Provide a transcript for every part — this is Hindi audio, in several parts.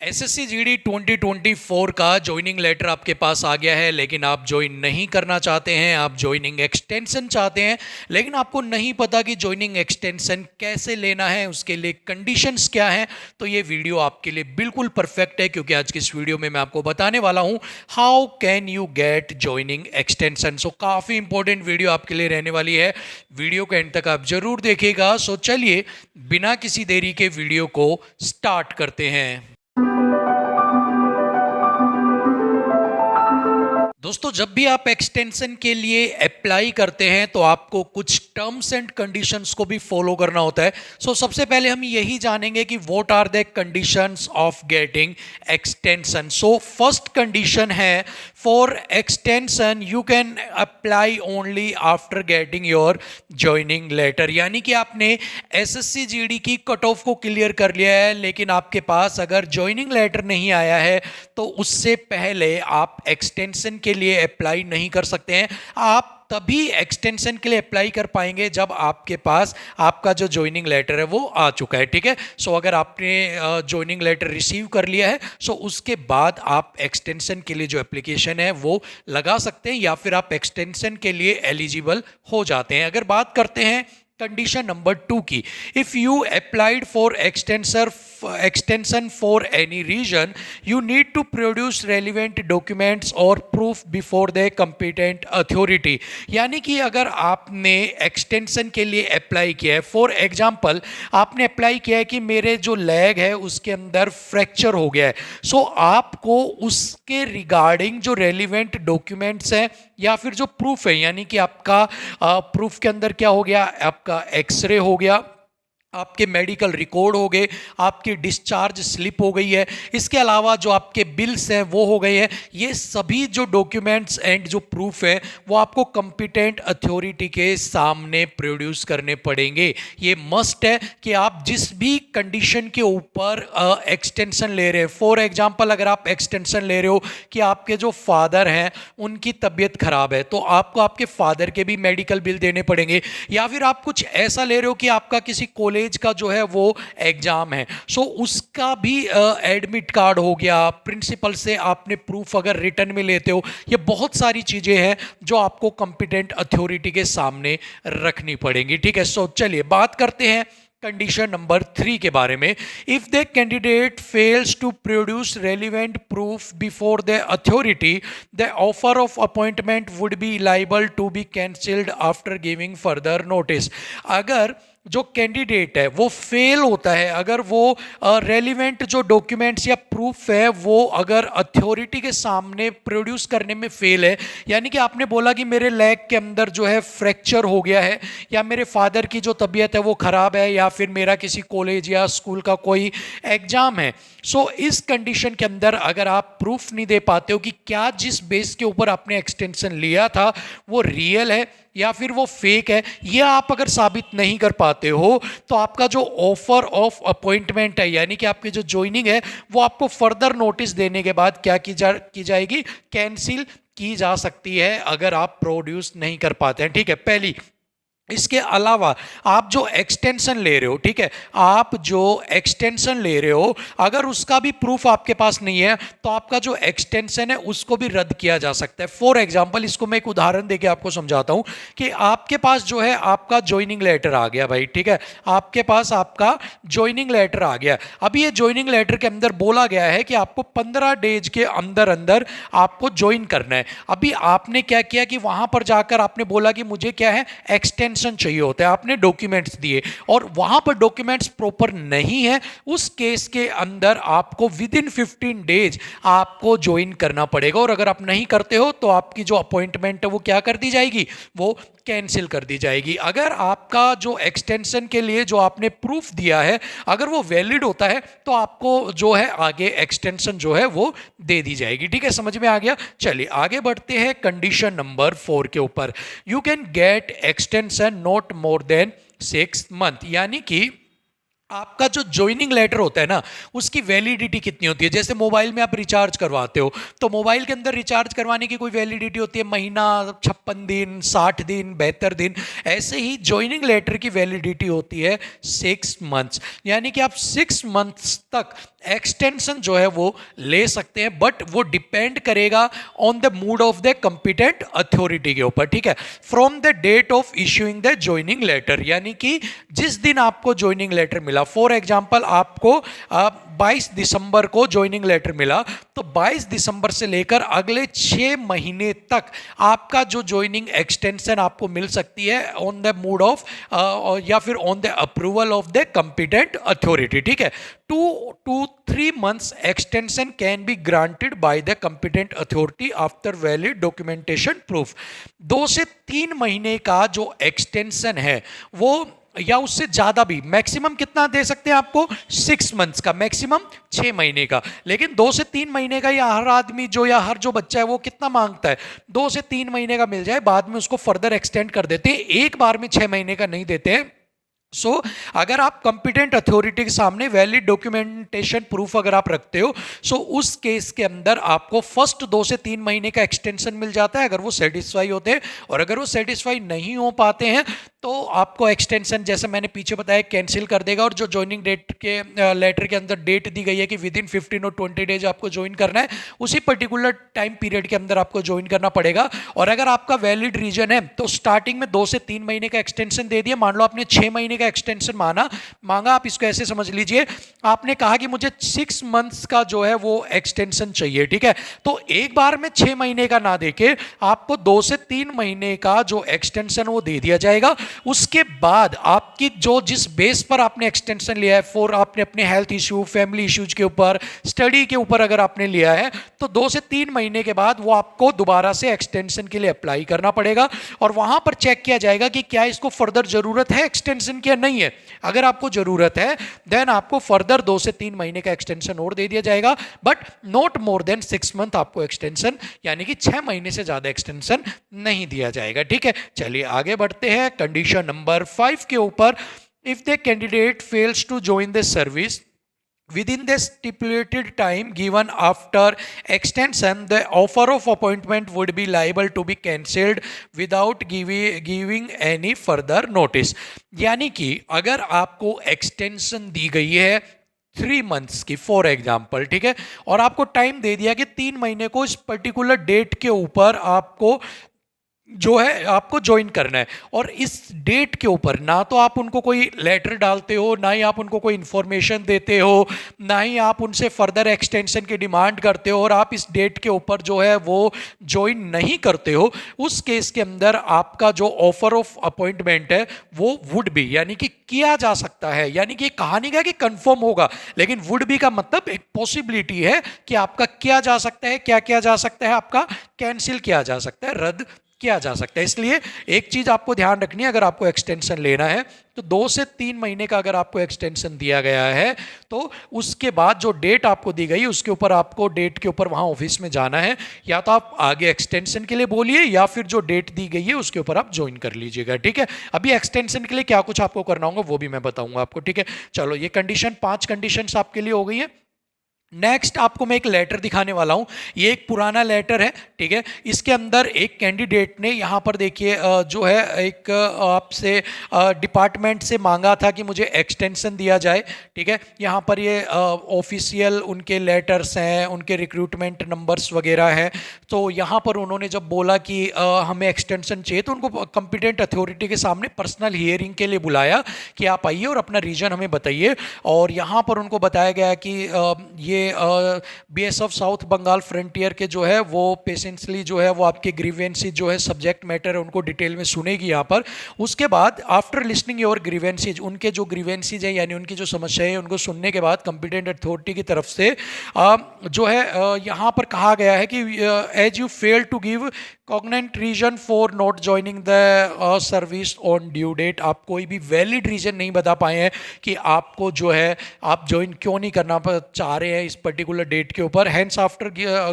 एसएससी जीडी 2024 का ज्वाइनिंग लेटर आपके पास आ गया है, लेकिन आप ज्वाइन नहीं करना चाहते हैं। आप ज्वाइनिंग एक्सटेंशन चाहते हैं, लेकिन आपको नहीं पता कि ज्वाइनिंग एक्सटेंशन कैसे लेना है, उसके लिए कंडीशंस क्या हैं। तो ये वीडियो आपके लिए बिल्कुल परफेक्ट है, क्योंकि आज की इस वीडियो में मैं आपको बताने वाला हूं how can you get joining extension. So काफ़ी इंपॉर्टेंट वीडियो आपके लिए रहने वाली है। वीडियो के एंड तक आप जरूर देखिएगा। सो चलिए बिना किसी देरी के वीडियो को स्टार्ट करते हैं। दोस्तों, जब भी आप एक्सटेंशन के लिए अप्लाई करते हैं तो आपको कुछ टर्म्स एंड कंडीशंस को भी फॉलो करना होता है। सबसे पहले हम यही जानेंगे कि what are the conditions of getting extension. First condition है, for extension you can apply only after getting your joining letter. यानी कि आपने एसएससी जीडी की कट ऑफ को क्लियर कर लिया है, लेकिन आपके पास अगर ज्वाइनिंग लेटर नहीं आया है तो उससे पहले आप एक्सटेंशन के लिए अप्लाई नहीं कर सकते हैं। आप तभी एक्सटेंशन के लिए अप्लाई कर पाएंगे जब आपके पास आपका जो ज्वाइनिंग लेटर है वो आ चुका है। ठीक है। अगर आपने ज्वाइनिंग लेटर रिसीव कर लिया है, उसके बाद आप एक्सटेंशन के लिए जो एप्लीकेशन है वो लगा सकते हैं, या फिर आप एक्सटेंशन के लिए एलिजिबल हो जाते हैं। अगर बात करते हैं कंडीशन नंबर 2 की, if you applied for extension for any reason you need to produce relevant documents और proof before the competent authority. यानी कि अगर आपने एक्सटेंशन के लिए अप्लाई किया है, फॉर एग्जांपल आपने अप्लाई किया है कि मेरे जो लेग है उसके अंदर फ्रैक्चर हो गया है, आपको उसके रिगार्डिंग जो रेलिवेंट डॉक्यूमेंट्स हैं या फिर जो प्रूफ है, यानी कि आपका प्रूफ के अंदर क्या हो गया, आपका एक्सरे हो गया, आपके मेडिकल रिकॉर्ड हो गए, आपकी डिस्चार्ज स्लिप हो गई है, इसके अलावा जो आपके बिल्स हैं वो हो गए हैं। ये सभी जो डॉक्यूमेंट्स एंड जो प्रूफ है वो आपको कंपिटेंट अथॉरिटी के सामने प्रोड्यूस करने पड़ेंगे। ये मस्ट है कि आप जिस भी कंडीशन के ऊपर एक्सटेंशन ले रहे हैं, फॉर एग्जांपल अगर आप एक्सटेंशन ले रहे हो कि आपके जो फादर हैं उनकी तबीयत खराब है, तो आपको आपके फादर के भी मेडिकल बिल देने पड़ेंगे, या फिर आप कुछ ऐसा ले रहे हो कि आपका किसी कॉलेज का जो है वो एग्जाम है, उसका भी एडमिट कार्ड हो गया, प्रिंसिपल से आपने प्रूफ अगर रिटर्न में लेते हो, ये बहुत सारी चीजें हैं जो आपको कंपिटेंट अथॉरिटी के सामने रखनी पड़ेंगी। ठीक है। चलिए बात करते हैं कंडीशन नंबर 3 के बारे में। If the candidate fails to produce relevant proof before the authority the offer of appointment would be liable to be cancelled after giving further notice. अगर जो कैंडिडेट है वो फेल होता है, अगर वो रेलिवेंट जो डॉक्यूमेंट्स या प्रूफ है वो अगर अथॉरिटी के सामने प्रोड्यूस करने में फेल है, यानी कि आपने बोला कि मेरे लेग के अंदर जो है फ्रैक्चर हो गया है, या मेरे फादर की जो तबीयत है वो ख़राब है, या फिर मेरा किसी कॉलेज या स्कूल का कोई एग्जाम है, इस कंडीशन के अंदर अगर आप प्रूफ नहीं दे पाते हो कि क्या जिस बेस के ऊपर आपने एक्सटेंशन लिया था वो रियल है या फिर वो फेक है, यह आप अगर साबित नहीं कर पाते हो, तो आपका जो ऑफर ऑफ अपॉइंटमेंट है, यानी कि आपकी जो ज्वाइनिंग है वो आपको फर्दर नोटिस देने के बाद क्या की जाएगी, कैंसिल की जा सकती है, अगर आप प्रोड्यूस नहीं कर पाते हैं। ठीक है, पहली। इसके अलावा आप जो एक्सटेंशन ले रहे हो, ठीक है, आप जो एक्सटेंशन ले रहे हो अगर उसका भी प्रूफ आपके पास नहीं है तो आपका जो एक्सटेंशन है उसको भी रद्द किया जा सकता है। फॉर एग्जांपल, इसको मैं एक उदाहरण देके आपको समझाता हूं कि आपके पास जो है आपका ज्वाइनिंग लेटर आ गया भाई, ठीक है, आपके पास आपका ज्वाइनिंग लेटर आ गया। अभी ये ज्वाइनिंग लेटर के अंदर बोला गया है कि आपको 15 डेज के अंदर अंदर आपको ज्वाइन करना है। अभी आपने क्या किया कि वहां पर जाकर आपने बोला कि मुझे क्या है, एक्सटेंशन चाहिए होता है, आपने डॉक्यूमेंट्स दिए और वहां पर डॉक्यूमेंट्स प्रॉपर नहीं है, उस केस के अंदर आपको विद इन 15 डेज आपको ज्वाइन करना पड़ेगा, और अगर आप नहीं करते हो तो आपकी जो अपॉइंटमेंट है वो क्या कर दी जाएगी, वो कैंसिल कर दी जाएगी। अगर आपका जो एक्सटेंशन के लिए जो आपने प्रूफ दिया है अगर वो वैलिड होता है तो आपको जो है आगे एक्सटेंशन जो है वो दे दी जाएगी। ठीक है, समझ में आ गया। चलिए आगे बढ़ते हैं कंडीशन नंबर 4 के ऊपर। You can get extension not more than 6 month. यानी कि आपका जो ज्वाइनिंग लेटर होता है ना उसकी वैलिडिटी कितनी होती है। जैसे मोबाइल में आप रिचार्ज करवाते हो तो मोबाइल के अंदर रिचार्ज करवाने की कोई वैलिडिटी होती है, महीना, 56 दिन, 60 दिन, 72 दिन। ऐसे ही ज्वाइनिंग लेटर की वैलिडिटी होती है 6 मंथ्स। यानी कि आप 6 मंथ्स तक एक्सटेंशन जो है वो ले सकते हैं, बट वो डिपेंड करेगा on the mood of the competent authority के ऊपर, ठीक है। From the date of issuing the joining letter, यानी कि जिस दिन आपको ज्वाइनिंग लेटर मिला, फॉर एग्जांपल आपको 22 दिसंबर को ज्वाइनिंग लेटर मिला, तो 22 दिसंबर से लेकर अगले 6 महीने तक आपका जो ज्वाइनिंग एक्सटेंशन आपको मिल सकती है ऑन द मूड ऑफ या फिर on the approval of the competent authority, ठीक है। 2 to 3 months extension can be granted by the competent authority after valid documentation proof। 2 से 3 महीने का जो एक्सटेंशन है वो, या उससे ज्यादा भी, मैक्सिमम कितना दे सकते हैं आपको, 6 मंथ्स का, मैक्सिमम 6 महीने का। लेकिन 2 से 3 महीने का या हर आदमी जो, या हर जो बच्चा है वो कितना मांगता है, 2 से 3 महीने का मिल जाए, बाद में उसको फर्दर एक्सटेंड कर देते हैं, एक बार में 6 महीने का नहीं देते हैं। सो अगर आप कंपिटेंट अथॉरिटी के सामने वैलिड डॉक्यूमेंटेशन प्रूफ अगर आप रखते हो, सो उस केस के अंदर आपको फर्स्ट 2 से 3 महीने का एक्सटेंशन मिल जाता है अगर वो सेटिस्फाई होते हैं, और अगर वो सेटिस्फाई नहीं हो पाते हैं तो आपको एक्सटेंशन, जैसे मैंने पीछे बताया, कैंसिल कर देगा। और जो ज्वाइनिंग डेट के लेटर के अंदर डेट दी गई है कि विद इन 15 और 20 डेज आपको ज्वाइन करना है, उसी पर्टिकुलर टाइम पीरियड के अंदर आपको ज्वाइन करना पड़ेगा। और अगर आपका वैलिड रीजन है तो स्टार्टिंग में 2 से 3 महीने का एक्सटेंशन दे दिया, मान लो आपने 6 महीने का एक्सटेंशन मांगा, आप इसको ऐसे समझ लीजिए, आपने कहा कि मुझे 6 मंथ्स का जो है वो एक्सटेंशन चाहिए, ठीक है। तो एक बार में 6 महीने का ना देके आपको 2 से 3 महीने का जो एक्सटेंशन वो दे दिया जाएगा। उसके बाद आपकी जो, जिस बेस पर आपने एक्सटेंशन लिया है, फॉर आपने अपने हेल्थ इश्यू, फैमिली इश्यूज के ऊपर, स्टडी के ऊपर अगर आपने लिया है, तो 2 से 3 महीने के बाद वो आपको दोबारा से एक्सटेंशन के लिए अप्लाई करना पड़ेगा, और वहां पर चेक किया जाएगा कि क्या इसको फर्दर जरूरत है एक्सटेंशन की या नहीं है। अगर आपको जरूरत है देन आपको फर्दर 2 से 3 महीने का एक्सटेंशन और दे दिया जाएगा, but not more than 6 month आपको एक्सटेंशन, यानी कि 6 महीने से ज्यादा एक्सटेंशन नहीं दिया जाएगा, ठीक है। चलिए आगे बढ़ते हैं कंडीशन नंबर 5 के ऊपर। If the candidate fails to join the service within the stipulated time given after extension, the offer of appointment would be liable to be cancelled without giving any further notice। यानी कि अगर आपको एक्सटेंशन दी गई है 3 मंथ्स की फॉर एग्जाम्पल, ठीक है, और आपको टाइम दे दिया कि 3 महीने को इस पर्टिकुलर डेट के ऊपर आपको जो है आपको ज्वाइन करना है, और इस डेट के ऊपर ना तो आप उनको कोई लेटर डालते हो, ना ही आप उनको कोई इंफॉर्मेशन देते हो, ना ही आप उनसे फर्दर एक्सटेंशन की डिमांड करते हो, और आप इस डेट के ऊपर जो है वो ज्वाइन नहीं करते हो, उस केस के अंदर आपका जो ऑफर ऑफ अपॉइंटमेंट है वो वुड बी, यानी कि किया जा सकता है, यानी कि कहानी का कि कंफर्म होगा, लेकिन वुड बी का मतलब एक पॉसिबिलिटी है कि आपका किया जा सकता है, क्या किया जा सकता है, आपका कैंसिल किया जा सकता है, रद्द किया जा सकता है। इसलिए एक चीज आपको ध्यान रखनी है, अगर आपको एक्सटेंशन लेना है तो 2 से 3 महीने का अगर आपको एक्सटेंशन दिया गया है, तो उसके बाद जो डेट आपको दी गई उसके ऊपर आपको डेट के ऊपर वहां ऑफिस में जाना है, या तो आप आगे एक्सटेंशन के लिए बोलिए या फिर जो डेट दी गई है उसके ऊपर आप ज्वाइन कर लीजिएगा, ठीक है। अभी एक्सटेंशन के लिए क्या कुछ आपको करना होगा वो भी मैं बताऊंगा आपको, ठीक है। चलो ये कंडीशन, 5 कंडीशंस आपके लिए हो गई है। नेक्स्ट आपको मैं एक लेटर दिखाने वाला हूं, ये एक पुराना लेटर है, ठीक है। इसके अंदर एक कैंडिडेट ने यहां पर देखिए जो है एक आपसे डिपार्टमेंट से मांगा था कि मुझे एक्सटेंशन दिया जाए, ठीक है। यहां पर ये ऑफिशियल उनके लेटर्स हैं, उनके रिक्रूटमेंट नंबर्स वगैरह हैं। तो यहां पर उन्होंने जब बोला कि हमें एक्सटेंशन चाहिए, तो उनको कंपिटेंट अथॉरिटी के सामने पर्सनल हियरिंग के लिए बुलाया कि आप आइए और अपना रीजन हमें बताइए। और यहां पर उनको बताया गया कि ये बीएसएफ साउथ बंगाल फ्रंटियर के जो है वो पेशेंसली जो है वो आपके ग्रीवेंसी जो है सब्जेक्ट मैटर है उनको डिटेल में सुनेगी यहाँ पर। उसके बाद आफ्टर लिसनिंग योर ग्रीवेंसीज, उनके जो ग्रीवेंसीज है यानी उनकी जो समस्याएं हैं उनको सुनने के बाद कंपिटेंट अथॉरिटी की तरफ से जो है यहाँ पर कहा गया है कि as you fail to give cogent reason for not joining the service on due date, आप कोई भी वैलिड रीजन नहीं बता पाए हैं कि आपको जो है आप ज्वाइन क्यों नहीं करना चाह रहे हैं इस पर्टिकुलर डेट के ऊपर। Hence after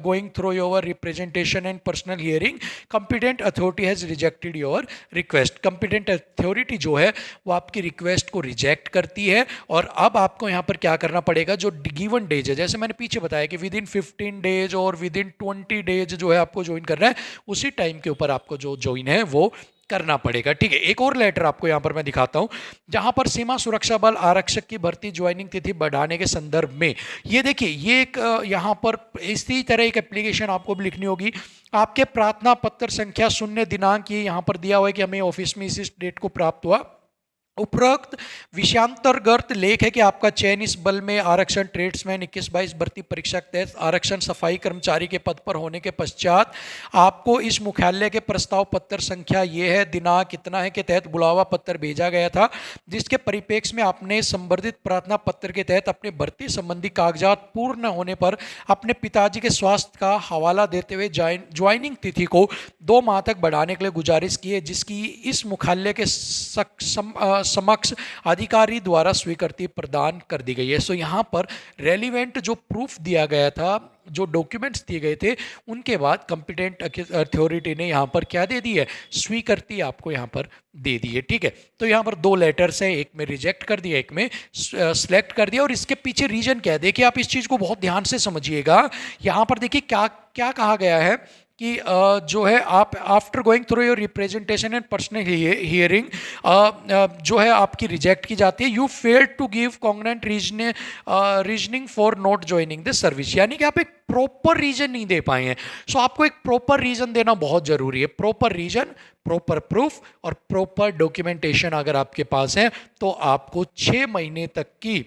going through your representation and personal hearing competent authority has rejected your request, competent authority जो है वो आपकी रिक्वेस्ट को रिजेक्ट करती है। और अब आपको यहाँ पर क्या करना पड़ेगा, जो गिवन डेज है, जैसे मैंने पीछे बताया कि विद इन 15 डेज और विद इन 20 डेज जो है आपको ज्वाइन करना है, उसी टाइम के ऊपर आपको जो ज्वाइन है वो करना पड़ेगा। ठीक है, एक और लेटर आपको यहाँ पर मैं दिखाता हूँ, जहाँ पर सीमा सुरक्षा बल आरक्षक की भर्ती ज्वाइनिंग तिथि बढ़ाने के संदर्भ में, ये देखिए ये एक यहाँ पर इसी तरह एक एप्लीकेशन आपको भी लिखनी होगी। आपके प्रार्थना पत्र संख्या 0 दिनांक ये यहाँ पर दिया हुआ है कि हमें ऑफिस में इस डेट को प्राप्त हुआ। उपरोक्त विषयांतर्गत लेख है कि आपका चयन इस बल में आरक्षण ट्रेड्समैन 21-22 भर्ती परीक्षा के तहत आरक्षण सफाई कर्मचारी के पद पर होने के पश्चात आपको इस मुख्यालय के प्रस्ताव पत्र संख्या ये है दिनांक इतना है के तहत बुलावा पत्र भेजा गया था, जिसके परिप्रेक्ष्य में आपने संवर्धित प्रार्थना पत्र के तहत अपने भर्ती संबंधी कागजात पूर्ण होने पर अपने पिताजी के स्वास्थ्य का हवाला देते हुए ज्वाइनिंग तिथि को 2 माह तक बढ़ाने के लिए गुजारिश की है, जिसकी इस मुख्यालय के समक्ष अधिकारी द्वारा स्वीकृति प्रदान कर दी गई है। सो यहाँ पर रेलिवेंट जो प्रूफ दिया गया था, जो डॉक्यूमेंट्स दिए गए थे, उनके बाद कंपिटेंट अथॉरिटी ने यहाँ पर क्या दे दी है, स्वीकृति आपको यहाँ पर दे दी है। ठीक है, तो यहाँ पर 2 लेटर्स हैं, एक में रिजेक्ट कर दिया, एक में सिलेक्ट कर दिया, और इसके पीछे रीजन क्या है देखिए, आप इस चीज़ को बहुत ध्यान से समझिएगा। यहाँ पर देखिए क्या क्या कहा गया है कि जो है आप after going through your representation and personal hearing जो है आपकी रिजेक्ट की जाती है। You fail to give cogent reasoning for not joining this service, यानी कि आप एक प्रॉपर रीजन नहीं दे पाए हैं। सो आपको एक प्रॉपर रीजन देना बहुत जरूरी है। प्रॉपर रीजन, प्रॉपर प्रूफ और प्रॉपर डॉक्यूमेंटेशन अगर आपके पास है तो आपको 6 महीने तक की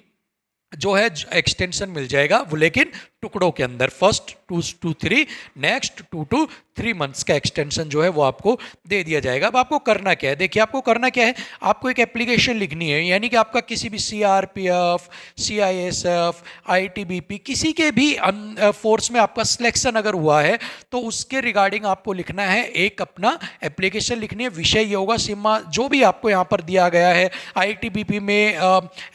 जो है एक्सटेंशन मिल जाएगा, वो लेकिन टुकड़ों के अंदर, first 2 to 3, next 2 to 3 months का एक्सटेंशन जो है वो आपको दे दिया जाएगा। अब आपको करना क्या है, देखिए आपको करना क्या है, आपको एक एप्लीकेशन लिखनी है, यानी कि आपका किसी भी CRPF, CISF, ITBP किसी के भी फोर्स में आपका सिलेक्शन अगर हुआ है तो उसके रिगार्डिंग आपको लिखना है, एक अपना एप्लीकेशन लिखनी है। विषय ये होगा सीमा जो भी आपको यहाँ पर दिया गया है, ITBP में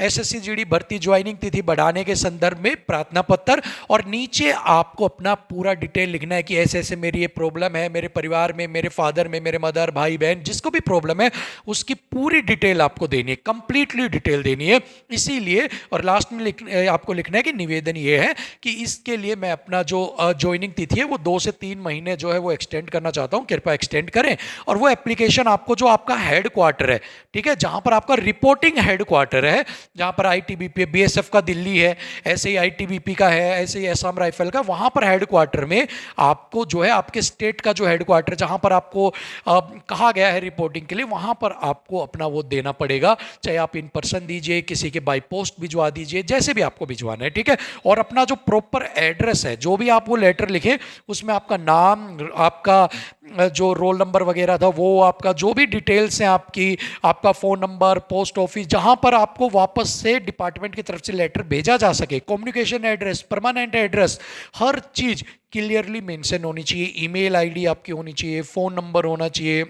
SSC GD भर्ती ज्वाइनिंग तिथि बढ़ाने के संदर्भ में प्रार्थना पत्र, और नीचे आपको अपना पूरा डिटेल लिखना है कि ऐसे ऐसे मेरी ये प्रॉब्लम है, मेरे परिवार में, मेरे फादर में, मेरे मदर, भाई बहन, जिसको भी प्रॉब्लम है उसकी पूरी डिटेल आपको देनी है, कंप्लीटली डिटेल देनी है। इसीलिए और लास्ट में आपको लिखना है कि निवेदन ये है कि इसके लिए मैं अपना जो ज्वाइनिंग तिथि है वो 2 से 3 महीने जो है वो एक्सटेंड करना चाहता हूँ, कृपया एक्सटेंड करें। और वो एप्लीकेशन आपको जो आपका हेड क्वार्टर है, ठीक है, जहां पर आपका रिपोर्टिंग हेड क्वार्टर है, जहां पर ITBP BSF का दिल्ली है, ऐसे ही ITBP का है, ऐसे ही असम राइफल का, वहां पर हेड क्वार्टर में आपको जो है आपके स्टेट का जो हेड क्वार्टर जहां पर आपको कहा गया है रिपोर्टिंग के लिए, वहां पर आपको अपना वो देना पड़ेगा। चाहे आप इन पर्सन दीजिए, किसी के बाय पोस्ट भिजवा दीजिए, जैसे भी आपको भिजवाना है। ठीक है, और अपना जो प्रॉपर एड्रेस है, जो भी आप वो लेटर लिखें उसमें आपका नाम, आपका जो रोल नंबर वगैरह था वो, आपका जो भी डिटेल्स हैं आपकी, आपका फ़ोन नंबर, पोस्ट ऑफिस, जहां पर आपको वापस से डिपार्टमेंट की तरफ से लेटर भेजा जा सके, कम्युनिकेशन एड्रेस, परमानेंट एड्रेस, हर चीज़ क्लियरली मेंशन होनी चाहिए। ईमेल आईडी आपकी होनी चाहिए, फ़ोन नंबर होना चाहिए,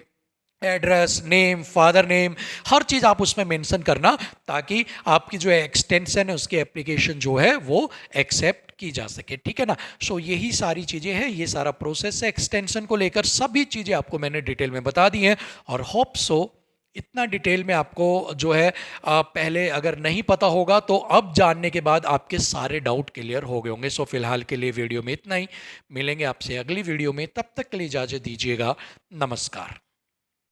एड्रेस, नेम, फादर नेम, हर चीज़ आप उसमें मेंशन करना, ताकि आपकी जो एक्सटेंशन है उसकी एप्लीकेशन जो है वो एक्सेप्ट की जा सके। ठीक है ना। सो यही सारी चीज़ें हैं, ये सारा प्रोसेस है एक्सटेंशन को लेकर, सभी चीज़ें आपको मैंने डिटेल में बता दी हैं। और होप सो इतना डिटेल में आपको जो है पहले अगर नहीं पता होगा तो अब जानने के बाद आपके सारे डाउट क्लियर हो गए होंगे। सो फिलहाल के लिए वीडियो में इतना ही, मिलेंगे आपसे अगली वीडियो में, तब तक के लिए इजाज़त दीजिएगा। नमस्कार।